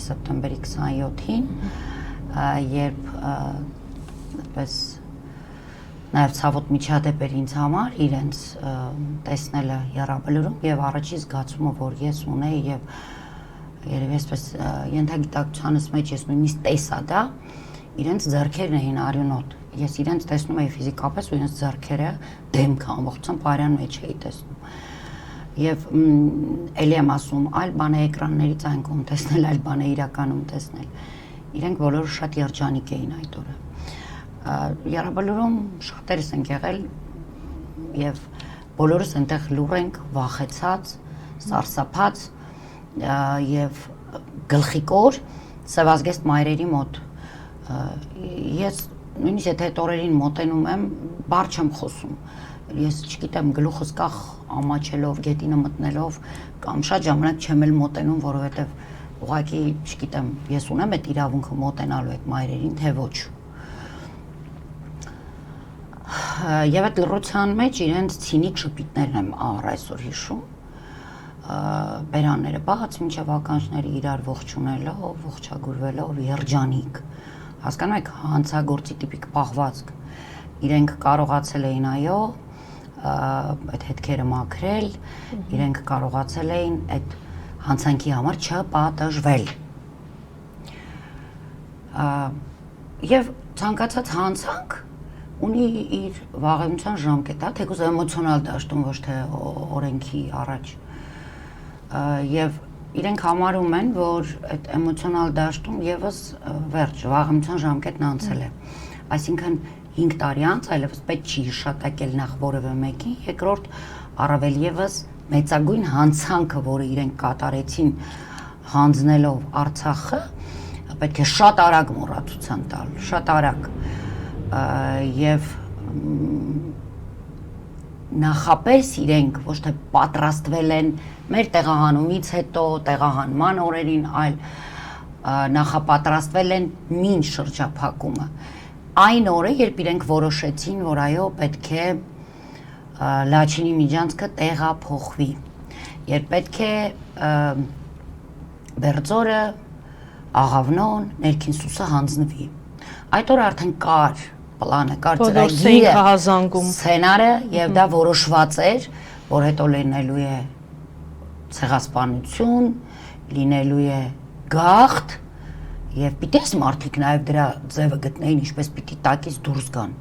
Սեպտեմբերի 27-ին, երբ այդպես նաև ցավոտ միջադեպ էր ինձ համար իրենց տեսնելը եռաբլուրում եւ առաջի զգացումը, որ ես ունեի եւ երևի այսպես ենթագիտակցությանս մեջ ես նույնիսկ տեսա դա, իրենց ձեռքերն էին արյունոտ։ Ես իրենց տեսնում էի ֆիզիկապես ու իրենց ձեռքերը դեմքը ամբողջությամբ արյան մեջ էի տեսնում։ Եվ էլի եմ ասում, այլ բան է էկրաններից այն կողմ տեսնել, այլ բան է իրականում տեսնել։ Իրենք բոլորը շատ երջանիկ էին այդ օրը։ Եռաբլուրում շատերս ենք եղել եւ բոլորս այնտեղ լուռ ենք, վախեցած, սարսափած եւ գլխիկոր սևազգեստ մայրերի մոտ։ Ես նույնիսկ եթե այդ օրերին մոտենում եմ, բառ չեմ խոսում։ Ես չգիտեմ գլուխս կախ ամաչելով, գետինը մտնելով կամ շատ ժամանակ չեմ էլ մոտենում, որովհետև ուղղակի, չգիտեմ, ես ունեմ այդ իրավունքը մոտենալու այդ մայրերին, թե ոչ։ Եվ այդ լռության մեջ իրենց ցինիկ շփիթներն եմ այսօր հիշում։ Բերանները բաց, մինչև ականջները իրար ողջունելով, ողջագուրվելով, երջանիկ։ Հասկանում եք, հանցագործի տիպիկ պահվածք։ Իրենք կարողացել էին այո այդ հետքերը մաքրել, իրենք կարողացել էին այդ հանցանքի համար չպատժվել։ Եվ ցանկացած հանցանք ունի իր վաղեմության ժամկետը, թեկուզ էմոցիոնալ դաշտում, ոչ թե օրենքի առաջ։ Եվ իրենք համարում են, որ այդ էմոցիոնալ դաշտում եւս վերջ, վաղեմության ժամկետն անցել է։ Այսինքն 5 տարի անց այլևս պետք չի հիշատակել նախ որևէ մեկին, երկրորդ առավել եւս մեծագույն հանցանքը, որը իրենք կատարեցին հանձնելով Արցախը, պետք է շատ արագ մոռացության տալ, շատ արագ եւ նախապես իրենք ոչ թե պատրաստվել են մեր տեղահանումից հետո, տեղահանման օրերին, այլ նախապատրաստվել են մինչ շրջափակումը։ Այն օրը, երբ իրենք որոշեցին, որ այո, պետք է Լաչինի միջանցքը տեղափոխվի, երբ պետք է Բերձորը, Աղավնոն, Ներքին Սուսը հանձնվի։ Այդ օրը արդեն կար պլանը, կար ծրագիրը, սցենարը եւ դա որոշված էր, որ հետո լինելու է ցեղասպանություն, լինելու է գաղթ եւ պիտի մարդիկ նաեւ դրա ձևը գտնեին, ինչպես պիտի տակից դուրս գան։